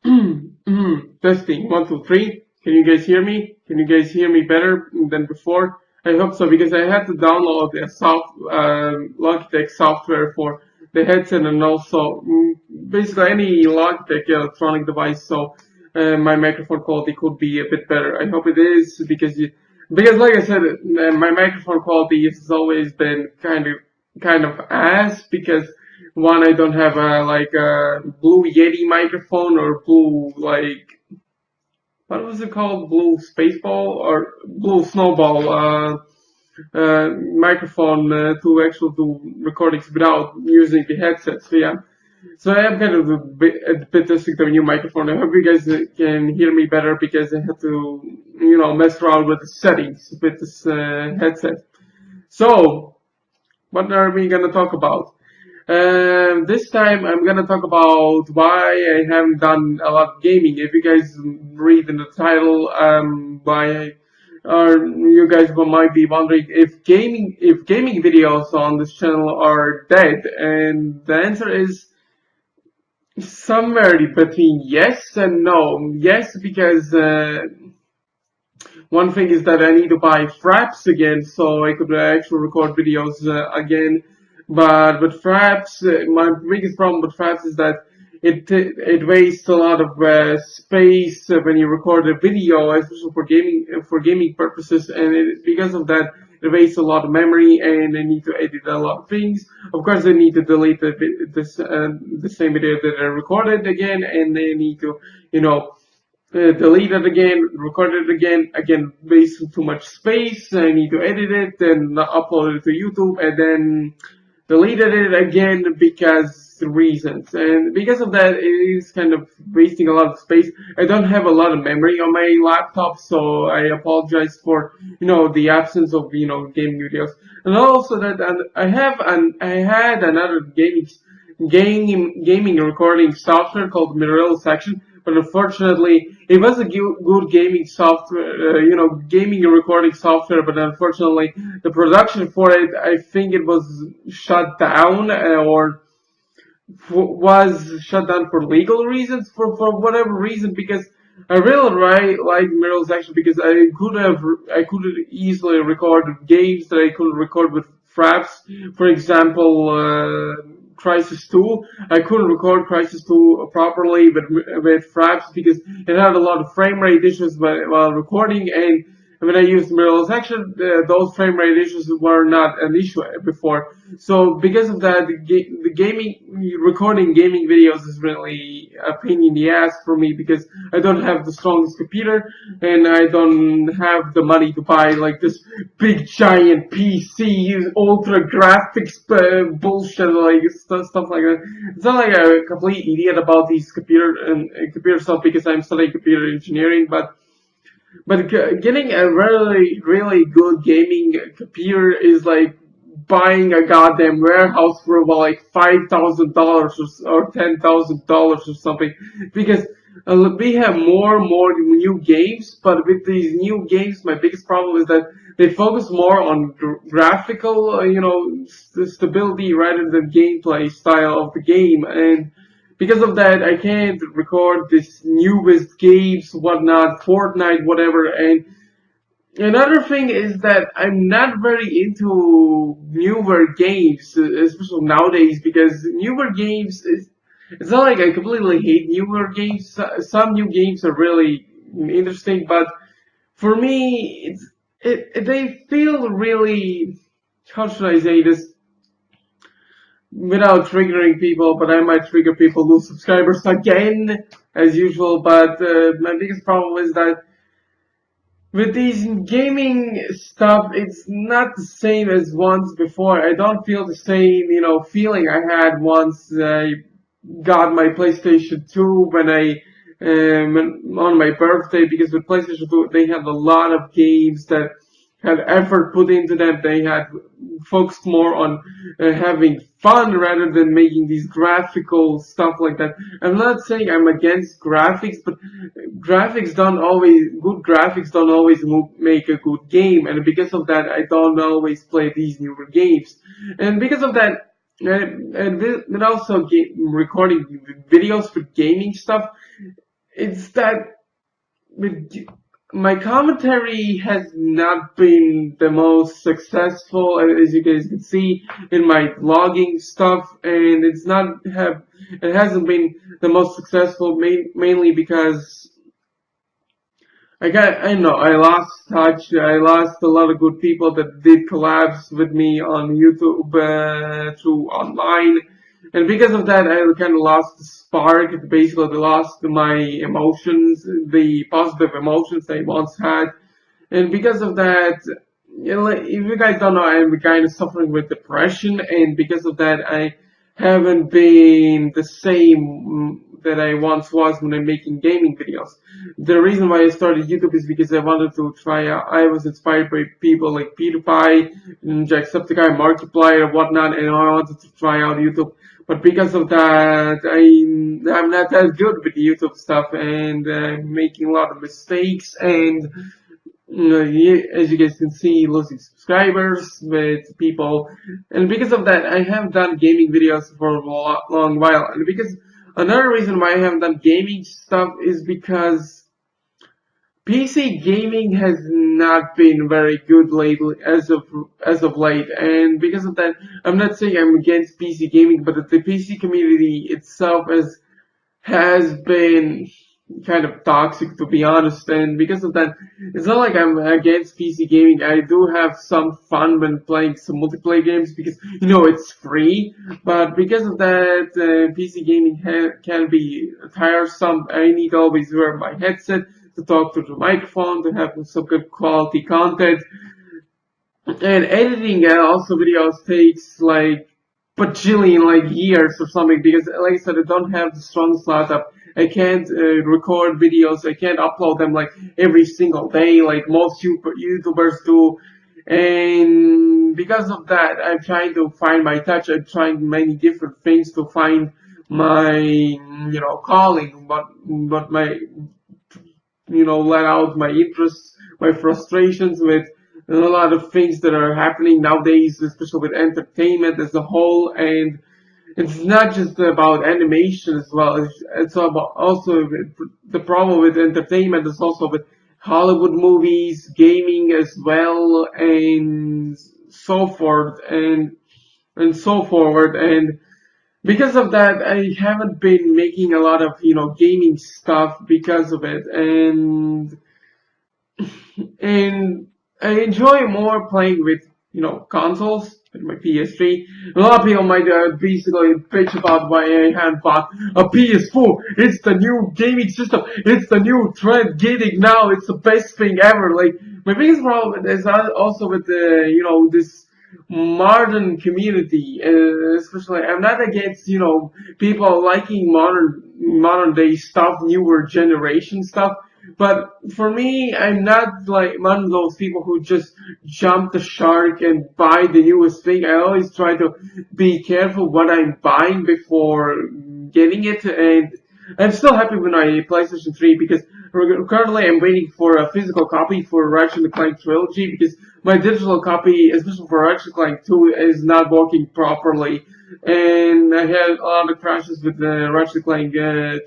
Testing, one, two, three. Can you guys hear me? Can you guys hear me better than before? I hope so because I had to download a Logitech software for the headset and also basically any Logitech electronic device. So my microphone quality could be a bit better. I hope it is because like I said, my microphone quality has always been kind of ass because one, I don't have a blue Yeti microphone or blue what was it called? Blue spaceball or blue snowball microphone to actually do recordings without using the headset. So yeah, so I am kind of a bit testing the new microphone. I hope you guys can hear me better because I had to mess around with the settings with this headset. So what are we gonna talk about? This time I'm gonna talk about why I haven't done a lot of gaming. If you guys read in the title, why, or you guys might be wondering if gaming videos on this channel are dead, and the answer is somewhere between yes and no. Yes, because one thing is that I need to buy Fraps again so I could actually record videos again. But with Fraps, my biggest problem with Fraps is that it wastes a lot of space when you record a video, especially for gaming purposes, and because of that, it wastes a lot of memory, and I need to edit a lot of things. Of course, I need to delete the same video that I recorded again, and I need to, you know, delete it again, record it again, waste too much space. I need to edit it and upload it to YouTube and then deleted it again because reasons. And because of that, it is kind of wasting a lot of space. I don't have a lot of memory on my laptop, so I apologize for, the absence of, gaming videos. And also that I had another gaming recording software called Mirror Section, but unfortunately, it was a good gaming software, gaming and recording software, but unfortunately, the production for it, I think it was shut down or was shut down for legal reasons, for whatever reason, because I really like Mirror's Action because I could easily record games that I couldn't record with Fraps. For example, Crisis 2. I couldn't record Crisis 2 properly with Fraps because it had a lot of frame rate issues while recording, and when I used Mirror's Action, those frame rate issues were not an issue before. So because of that, the recording gaming videos is really a pain in the ass for me because I don't have the strongest computer and I don't have the money to buy like this big giant PC, ultra graphics bullshit, like stuff like that. It's not like I'm a complete idiot about these computer stuff because I'm studying computer engineering, but getting a really, really good gaming computer is like buying a goddamn warehouse for about like $5,000 or $10,000 or something. Because we have more and more new games, but with these new games, my biggest problem is that they focus more on graphical, stability rather than gameplay style of the game. And because of that, I can't record this newest games, whatnot, Fortnite, whatever. And another thing is that I'm not very into newer games, especially nowadays, because newer games it's not like I completely hate newer games. Some new games are really interesting, but for me, they feel really, how should I say this? Without triggering people, but I might trigger people, lose subscribers again, as usual. But my biggest problem is that with these gaming stuff, it's not the same as once before. I don't feel the same, feeling I had once I got my PlayStation 2 when on my birthday, because with PlayStation 2 they had a lot of games that had effort put into them. They had focused more on having fun rather than making these graphical stuff like that. I'm not saying I'm against graphics, but good graphics don't always make a good game, and because of that, I don't always play these newer games. And because of that, and also recording videos for gaming stuff, it's that with my commentary has not been the most successful, as you guys can see in my vlogging stuff, and it hasn't been the most successful, mainly because I know, I lost touch. I lost a lot of good people that did collabs with me on YouTube, through online. And because of that, I kind of lost the spark. Basically, I lost my emotions, the positive emotions I once had. And because of that, you know, like, if you guys don't know, I'm kind of suffering with depression, and because of that, I haven't been the same that I once was when I'm making gaming videos. The reason why I started YouTube is because I wanted to try out, I was inspired by people like PewDiePie, Jacksepticeye, Markiplier, and whatnot, and I wanted to try out YouTube. But because of that, I'm not that good with YouTube stuff, and I'm making a lot of mistakes, and as you guys can see, losing subscribers with people, and because of that, I haven't done gaming videos for a long while. And because another reason why I haven't done gaming stuff is because PC gaming has not been very good lately, as of late, and because of that, I'm not saying I'm against PC gaming, but the PC community itself has been kind of toxic, to be honest, and because of that, it's not like I'm against PC gaming. I do have some fun when playing some multiplayer games because it's free, but because of that, PC gaming can be tiresome. I need to always wear my headset to talk to the microphone to have some good quality content. And editing also videos takes like bajillion like years or something because, like I said, I don't have the strongest laptop. I can't record videos. I can't upload them like every single day like most YouTubers do. And because of that, I'm trying to find my touch. I'm trying many different things to find my calling, but my let out my interests, my frustrations with a lot of things that are happening nowadays, especially with entertainment as a whole. And it's not just about animation as well. It's about also the problem with entertainment is also with Hollywood movies, gaming as well, and so forth and so forward. And because of that, I haven't been making a lot of gaming stuff because of it, and I enjoy more playing with consoles with my PS3. A lot of people might basically bitch about why I haven't bought a PS4. It's the new gaming system. It's the new trend. Getting now. It's the best thing ever. Like my biggest problem is also with the this modern community, especially. I'm not against people liking modern day stuff, newer generation stuff. But for me, I'm not like one of those people who just jump the shark and buy the newest thing. I always try to be careful what I'm buying before getting it. And I'm still happy with my PlayStation 3 because currently I'm waiting for a physical copy for Ratchet and Clank Trilogy because my digital copy, especially for Ratchet and Clank 2, is not working properly. And I had a lot of crashes with the Ratchet and Clank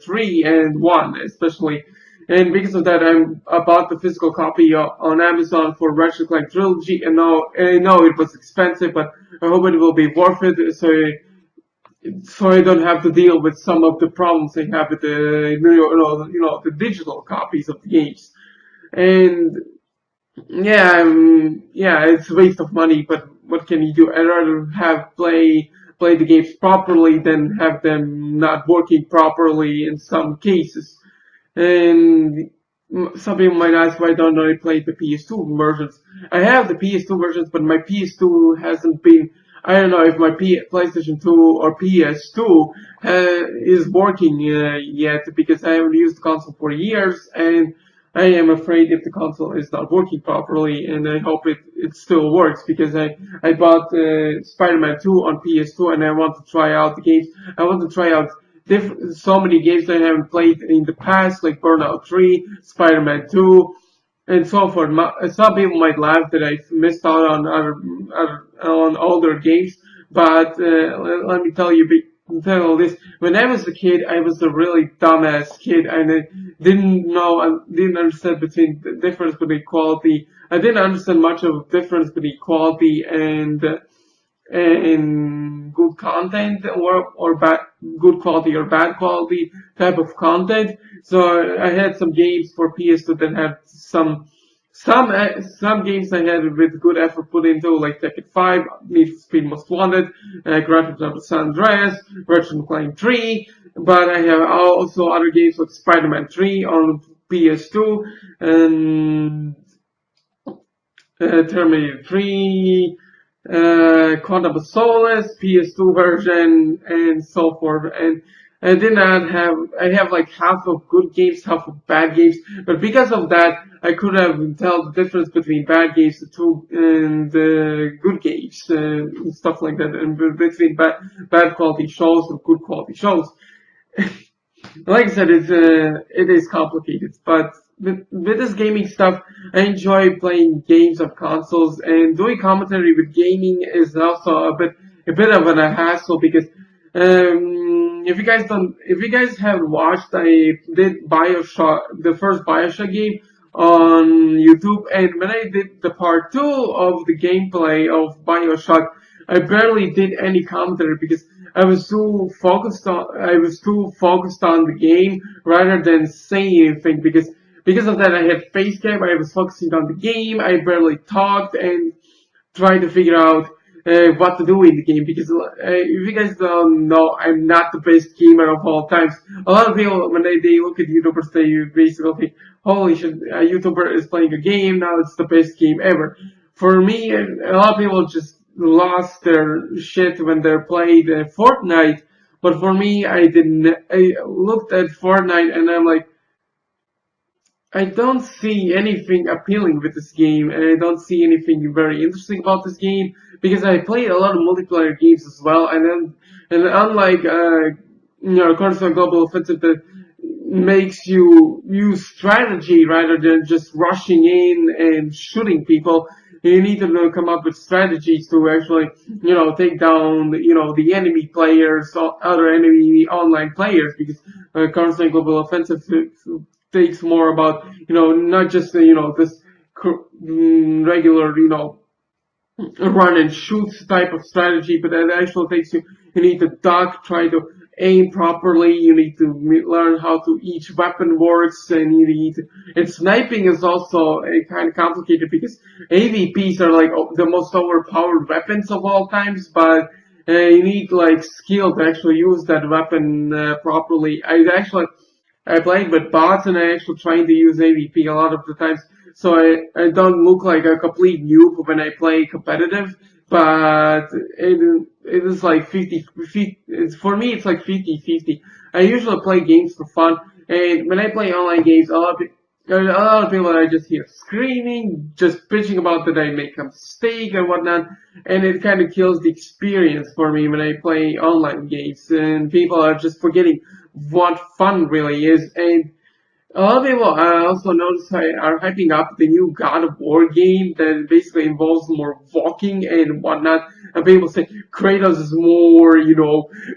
3 and 1, especially. And because of that, I bought the physical copy on Amazon for Ratchet Clank Trilogy, and now I know it was expensive, but I hope it will be worth it, so I don't have to deal with some of the problems I have with the the digital copies of the games. And yeah, yeah, it's a waste of money, but what can you do? I'd rather have play the games properly than have them not working properly in some cases. And some people might ask why don't I play the PS2 versions. I have the PS2 versions, but my PS2 hasn't been. I don't know if my PlayStation 2 or PS2 is working yet because I haven't used the console for years, and I am afraid if the console is not working properly, and I hope it still works because I bought Spider-Man 2 on PS2 and I want to try out the games. I want to try out so many games that I haven't played in the past, like Burnout 3, Spider-Man 2, and so forth. Some people might laugh that I missed out on on older games, but let me tell you, tell all this. When I was a kid, I was a really dumbass kid, and I didn't know, I didn't understand between the difference between quality. I didn't understand much of the difference between quality and good content, or bad, good quality or bad quality type of content. So I had some games for PS2 that had some games I had with good effort put into, like Tekken 5, Need for Speed Most Wanted, Grand Theft Auto San Andreas, Ratchet and Clank 3. But I have also other games like Spider-Man 3 on PS2, and Terminator 3, Quantum of Solace, PS2 version, and so forth. And I have like half of good games, half of bad games. But because of that, I could have tell the difference between bad games and good games, and stuff like that, and between bad quality shows and good quality shows. Like I said, it is complicated, but with this gaming stuff, I enjoy playing games on consoles, and doing commentary with gaming is also a bit of a hassle because if you guys haven't watched, I did Bioshock, the first Bioshock game on YouTube, and when I did the part two of the gameplay of Bioshock, I barely did any commentary because I was too focused on the game rather than saying anything because of that I had face cam. I was focusing on the game. I barely talked and tried to figure out what to do in the game because if you guys don't know, I'm not the best gamer of all times. A lot of people when they look at YouTubers, they basically think, "Holy shit, a YouTuber is playing a game now; it's the best game ever." For me, a lot of people just lost their shit when they played Fortnite. But for me, I didn't. I looked at Fortnite and I'm like, I don't see anything appealing with this game, and I don't see anything very interesting about this game because I played a lot of multiplayer games as well, and unlike Counter-Strike Global Offensive that makes you use strategy rather than just rushing in and shooting people. You need to come up with strategies to actually, take down, the enemy players, or other enemy online players, because Counter-Strike Global Offensive takes more about, not just, this regular, run and shoot type of strategy, but it actually takes you need to duck, try to aim properly, you need to learn how to each weapon works, and and sniping is also kind of complicated because AVPs are like the most overpowered weapons of all times, but you need like skill to actually use that weapon properly. I played with bots and I actually trying to use AVP a lot of the times, so I don't look like a complete noob when I play competitive, but it is like 50, for me it's like 50-50. I usually play games for fun, and when I play online games, a lot of people I just hear screaming, just bitching about that I make a mistake and whatnot, and it kind of kills the experience for me when I play online games, and people are just forgetting what fun really is. And a lot of people I also notice are hyping up the new God of War game that basically involves more walking and whatnot. And people say Kratos is more,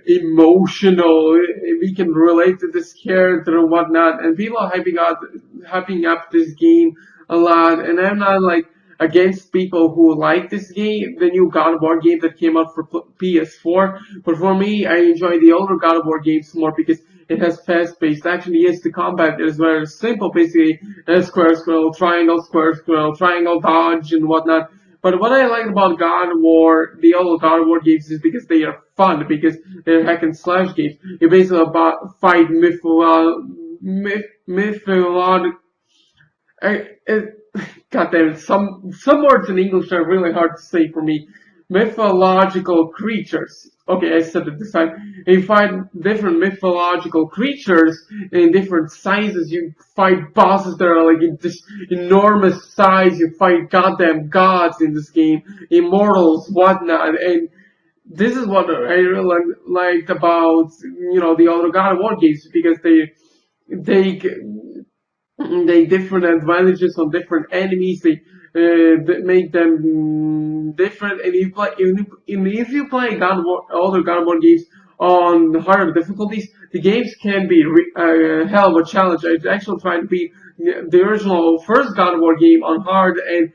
emotional. We can relate to this character and whatnot. And people are hyping up this game a lot. And I'm not like against people who like this game, the new God of War game that came out for PS4. But for me, I enjoy the older God of War games more because it has fast-paced action. Yes, the combat is very simple, basically square scroll, square scroll, triangle dodge, and whatnot. But what I like about God of War, the old God of War games, is because they are fun, because they're hack and slash games. You basically fight mythological. God damn it, some words in English are really hard to say for me. Mythological creatures. Okay, I said it this time. You find different mythological creatures in different sizes. You fight bosses that are like in this enormous size. You fight goddamn gods in this game, immortals, whatnot, and this is what I really liked about the older God of War games, because they different advantages on different enemies. They that make them different. And if you play God of War, older God of War games on harder difficulties, the games can be a hell of a challenge. I actually tried to beat the original first God of War game on hard, and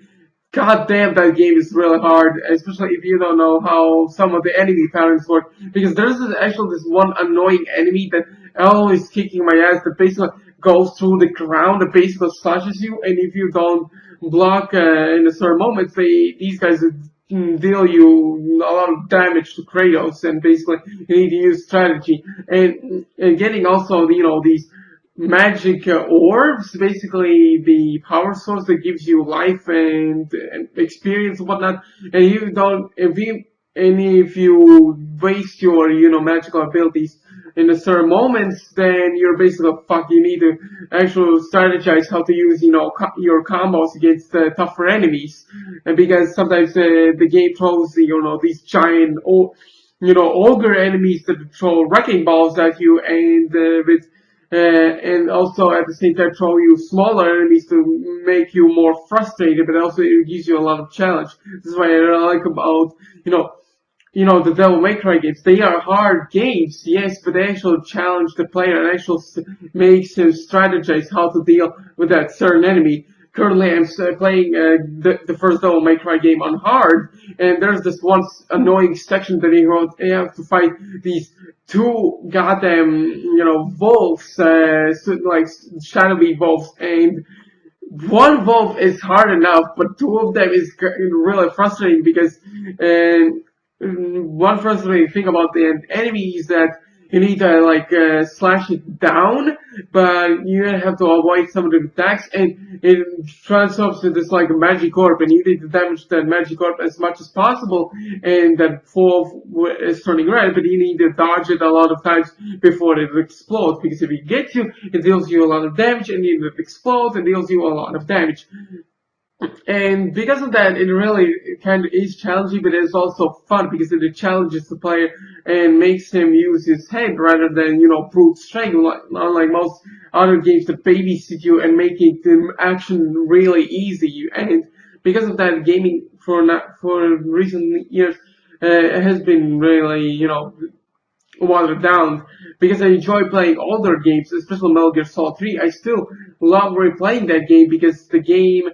God damn, that game is really hard, especially if you don't know how some of the enemy patterns work. Because there's actually this one annoying enemy that always kicking my ass that basically goes through the ground, that basically slashes you, and if you don't block in a certain moment, these guys deal you a lot of damage to Kratos, and basically you need to use strategy. And getting also, these magic orbs, basically the power source that gives you life and experience and whatnot. And you don't, if you waste your, magical abilities in a certain moments, then you're basically fucked. You need to actually strategize how to use, your combos against tougher enemies. And because sometimes the game throws, these giant, ogre enemies that throw wrecking balls at you, and also at the same time throw you smaller enemies to make you more frustrated, but also it gives you a lot of challenge. This is what I really like about, the Devil May Cry games. They are hard games, yes, but they actually challenge the player and actually makes him strategize how to deal with that certain enemy. Currently, I'm playing the first Devil May Cry game on hard, and there's this one annoying section that you have to fight these two goddamn, wolves, like shadowy wolves, and one wolf is hard enough, but two of them is really frustrating because one frustrating thing about the enemy is that you need to slash it down, but you have to avoid some of the attacks, and it transforms to this like magic orb, and you need to damage that magic orb as much as possible, and that wolf is turning red, but you need to dodge it a lot of times before it explodes, because if it gets you, it deals you a lot of damage, and if it explodes, it deals you a lot of damage. And because of that, it really kind of is challenging, but it's also fun because it challenges the player and makes him use his head rather than, brute strength, unlike most other games that babysit you and making the action really easy. And because of that, gaming for recent years has been really, watered down, because I enjoy playing older games, especially Metal Gear Solid 3. I still love replaying that game because the game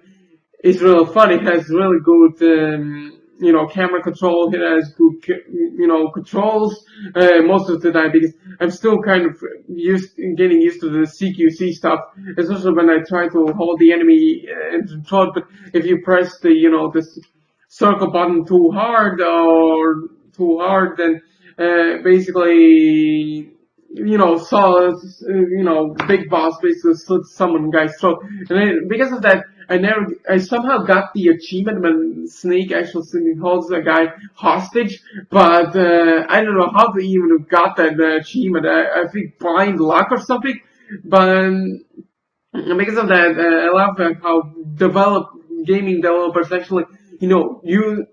is really fun. It has really good, camera control. It has good, controls most of the time, because I'm still kind of getting used to the CQC stuff, especially when I try to hold the enemy and control. But if you press the, this circle button too hard, then basically, big boss basically slits someone guy's throat. And then, because of that, I somehow got the achievement when Snake actually holds a guy hostage, but I don't know how to even got that achievement. I think blind luck or something, but because of that, I love how gaming developers actually, you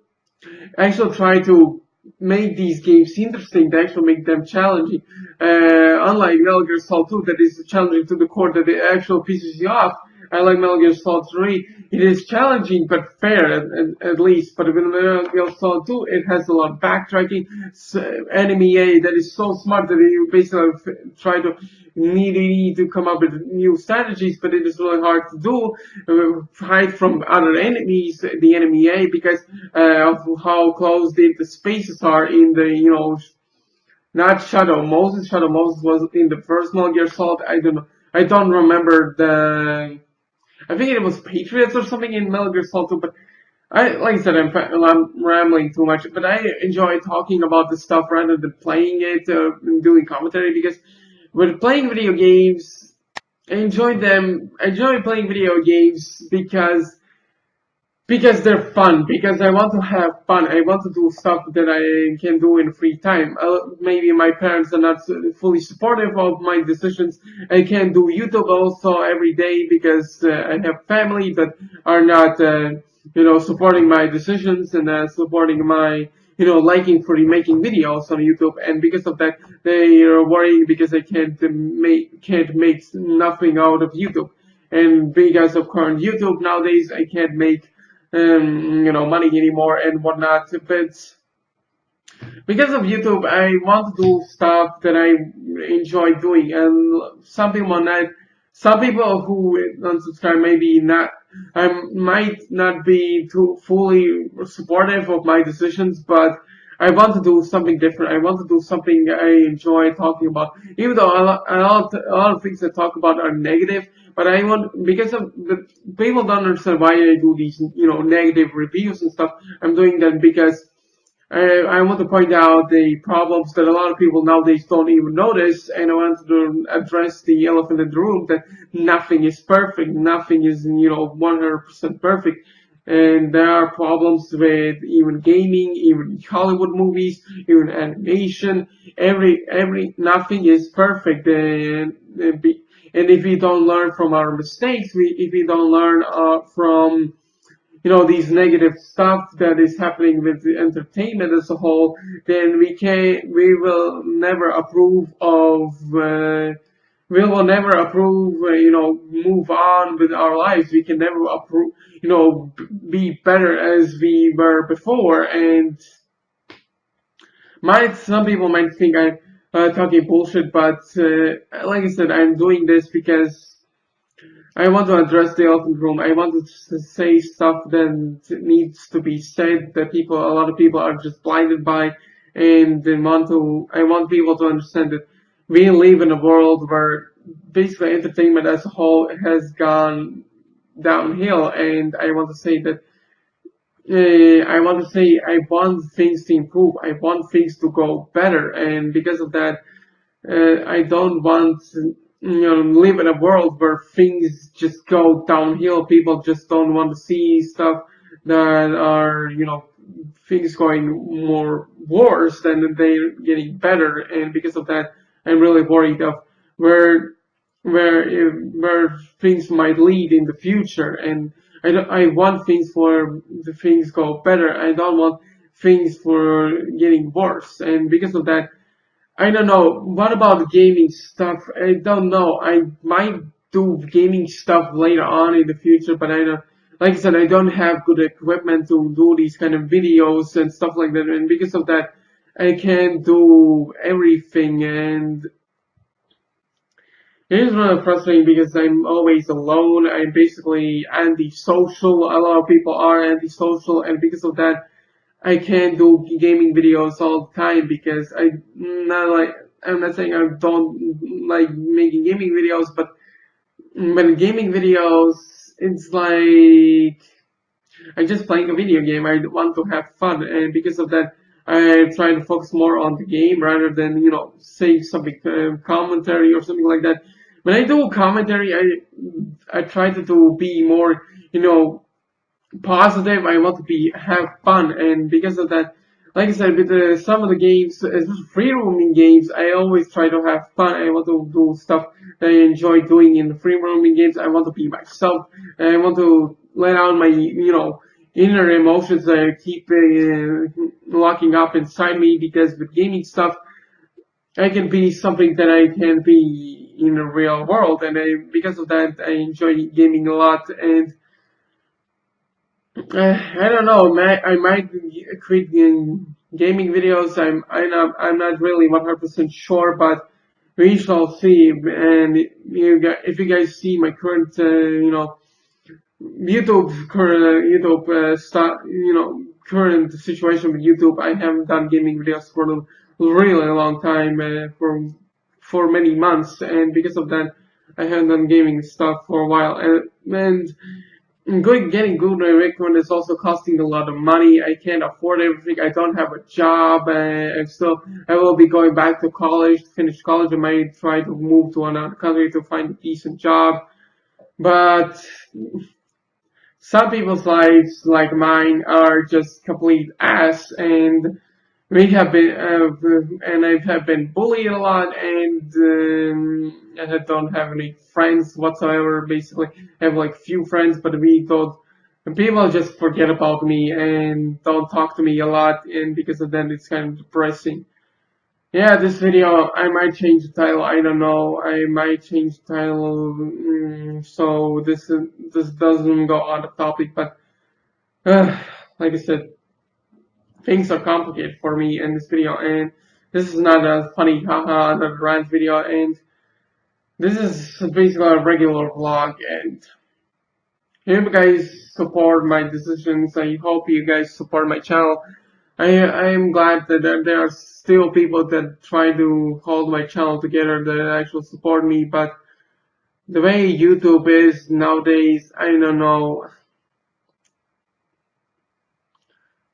actually try to make these games interesting, to actually make them challenging. Unlike Metal Gear Solid 2, that is challenging to the core, that it actually pisses you off. I like Metal Gear Solid 3. It is challenging but fair, at least. But with Metal Gear Solid 2, it has a lot of backtracking. Enemy A that is so smart that you basically try to need to come up with new strategies, but it is really hard to do. Hide from other enemies, the enemy A, because of how close the spaces are in the, not Shadow Moses. Shadow Moses was in the first Metal Gear Solid. I don't know. I don't remember I think it was Patriots or something in Metal Gear Solid 2, but like I said, I'm rambling too much, but I enjoy talking about this stuff rather than playing it, and doing commentary, because with playing video games, I enjoy them. I enjoy playing video games because they're fun, because I want to have fun. I want to do stuff that I can do in free time. Maybe my parents are not fully supportive of my decisions. I can do YouTube also every day because I have family that are not, supporting my decisions and supporting my, liking for making videos on YouTube. And because of that, they are worrying because I can't make nothing out of YouTube. And because of current YouTube nowadays, I can't make money anymore and whatnot. But because of YouTube, I want to do stuff that I enjoy doing, and some people who unsubscribe maybe not, I might not be too fully supportive of my decisions, but I want to do something different. I want to do something I enjoy talking about, even though a lot of things I talk about are negative. But I want, because of the people don't understand why I do these, negative reviews and stuff. I'm doing that because I want to point out the problems that a lot of people nowadays don't even notice, and I want to address the elephant in the room that nothing is perfect, nothing is 100% perfect, and there are problems with even gaming, even Hollywood movies, even animation. Every nothing is perfect, and if we don't learn from our mistakes, if we don't learn from these negative stuff that is happening with the entertainment as a whole, then we will never approve of we will never approve move on with our lives. We can never approve be better as we were before. And might some people might think I'm talking bullshit, but like I said, I'm doing this because I want to address the elephant room. I want to say stuff that needs to be said that a lot of people are just blinded by, and I want people to understand that we live in a world where basically entertainment as a whole has gone downhill, and I want things to improve. I want things to go better, and because of that, I don't want to, live in a world where things just go downhill. People just don't want to see stuff that are, things going more worse than they're getting better. And because of that, I'm really worried of where, where things might lead in the future. And I want things for the things go better. I don't want things for getting worse. And because of that, I don't know. What about gaming stuff? I don't know. I might do gaming stuff later on in the future, but I don't. Like I said, I don't have good equipment to do these kind of videos and stuff like that, and because of that, I can't do everything. And it is really frustrating because I'm always alone. I'm basically antisocial. A lot of people are antisocial, and because of that, I can't do gaming videos all the time because I'm not saying I don't like making gaming videos, but when gaming videos, it's like I'm just playing a video game. I want to have fun, and because of that, I'm trying to focus more on the game rather than say something commentary or something like that. When I do commentary, I try to be more positive. I want to be have fun, and because of that, like I said, with some of the games, especially free roaming games, I always try to have fun. I want to do stuff that I enjoy doing in the free roaming games. I want to be myself, and I want to let out my inner emotions that I keep locking up inside me. Because with gaming stuff, I can be something that I can be in the real world, and because of that, I enjoy gaming a lot. And I don't know. I might quit in gaming videos. I'm not really 100% sure, but we shall see. And if you guys see my current current situation with YouTube, I haven't done gaming videos for a really long time, for many months, and because of that, I haven't done gaming stuff for a while. And getting good equipment is also costing a lot of money. I can't afford everything. I don't have a job. I will be going back to college, to finish college. I might try to move to another country to find a decent job. But some people's lives, like mine, are just complete ass, and we have been, and I have been bullied a lot, and I don't have any friends whatsoever. Basically, I have like few friends, but we don't. And people just forget about me and don't talk to me a lot, and because of that, it's kind of depressing. Yeah, this video, I might change the title. I don't know. I might change the title, so this doesn't go on the topic, but like I said. things are complicated for me in this video, and this is not a funny haha, not a rant video, and this is basically a regular vlog, and I hope you guys support my decisions. I hope you guys support my channel. I am glad that there are still people that try to hold my channel together that actually support me, but the way YouTube is nowadays, I don't know.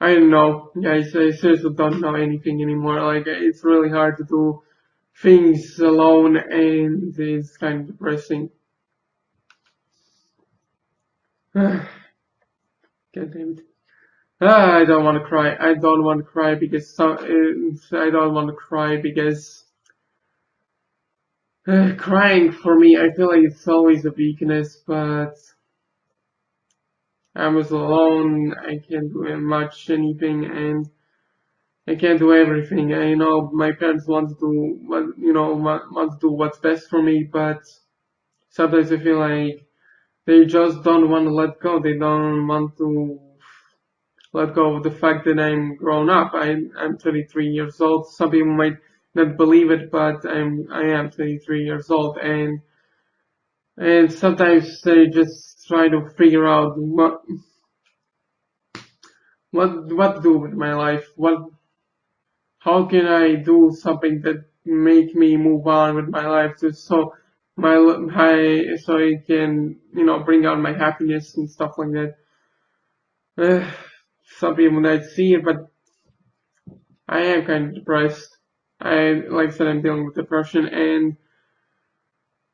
I don't know, guys. I seriously don't know anything anymore. Like, it's really hard to do things alone, and it's kind of depressing. God damn it. I don't want to cry. I don't want to cry because I don't want to cry because crying for me, I feel like it's always a weakness, but I was alone. I can't do much anything, and I can't do everything. I know my parents want to do want to do what's best for me, but sometimes I feel like they just don't want to let go. They don't want to let go of the fact that I'm grown up. I'm 33 years old. Some people might not believe it, but I am 33 years old, and sometimes they just try to figure out what to do with my life. How can I do something that make me move on with my life so I can bring out my happiness and stuff like that. Uh, some people might see it, but I am kind of depressed. Like I said, I'm dealing with depression,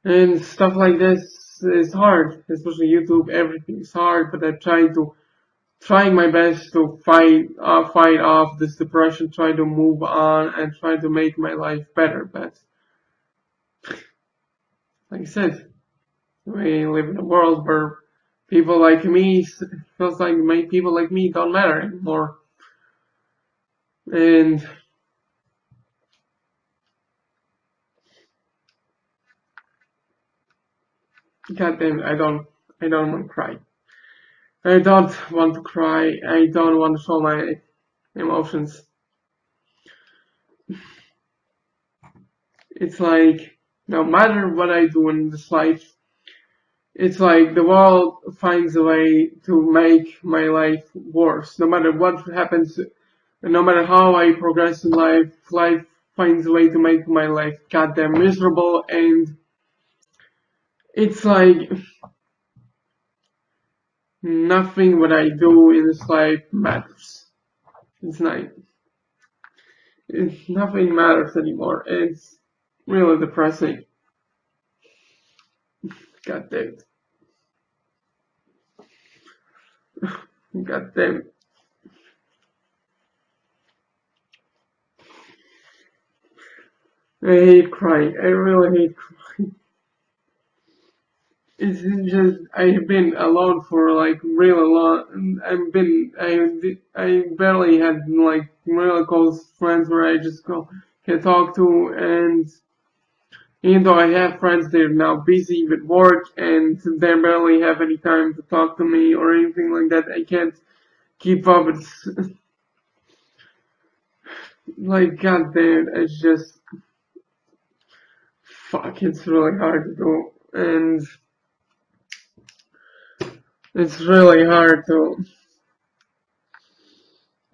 and stuff like this is hard, especially YouTube. Everything is hard, but I'm trying my best to fight off this depression, try to move on, and try to make my life better. But like I said, we live in a world where people like me feels like people like me don't matter anymore, and goddamn, I don't want to cry. I don't want to cry. I don't want to show my emotions. It's like no matter what I do in this life, it's like the world finds a way to make my life worse. No matter what happens, no matter how I progress in life, life finds a way to make my life goddamn miserable, and it's like nothing what I do in this life matters. It's not. Nothing matters anymore. It's really depressing. God damn it. God damn it. I hate crying. I really hate crying. It's just I've been alone for like really long. I barely had like really close friends where I just can talk to, and even though I have friends, they're now busy with work and they barely have any time to talk to me or anything like that. I can't keep up. It's like goddamn. It's just fuck. It's really hard to do, and it's really hard to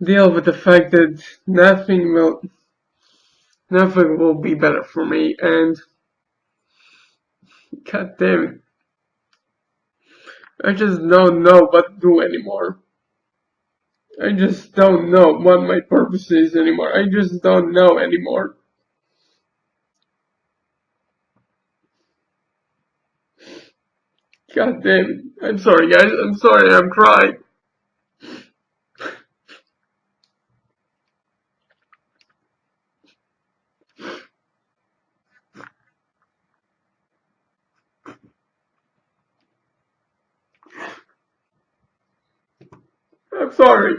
deal with the fact that nothing will be better for me. And god damn it, I just don't know what to do anymore. I just don't know what my purpose is anymore. I just don't know anymore. God damn it. I'm sorry, guys. I'm sorry. I'm crying. I'm sorry.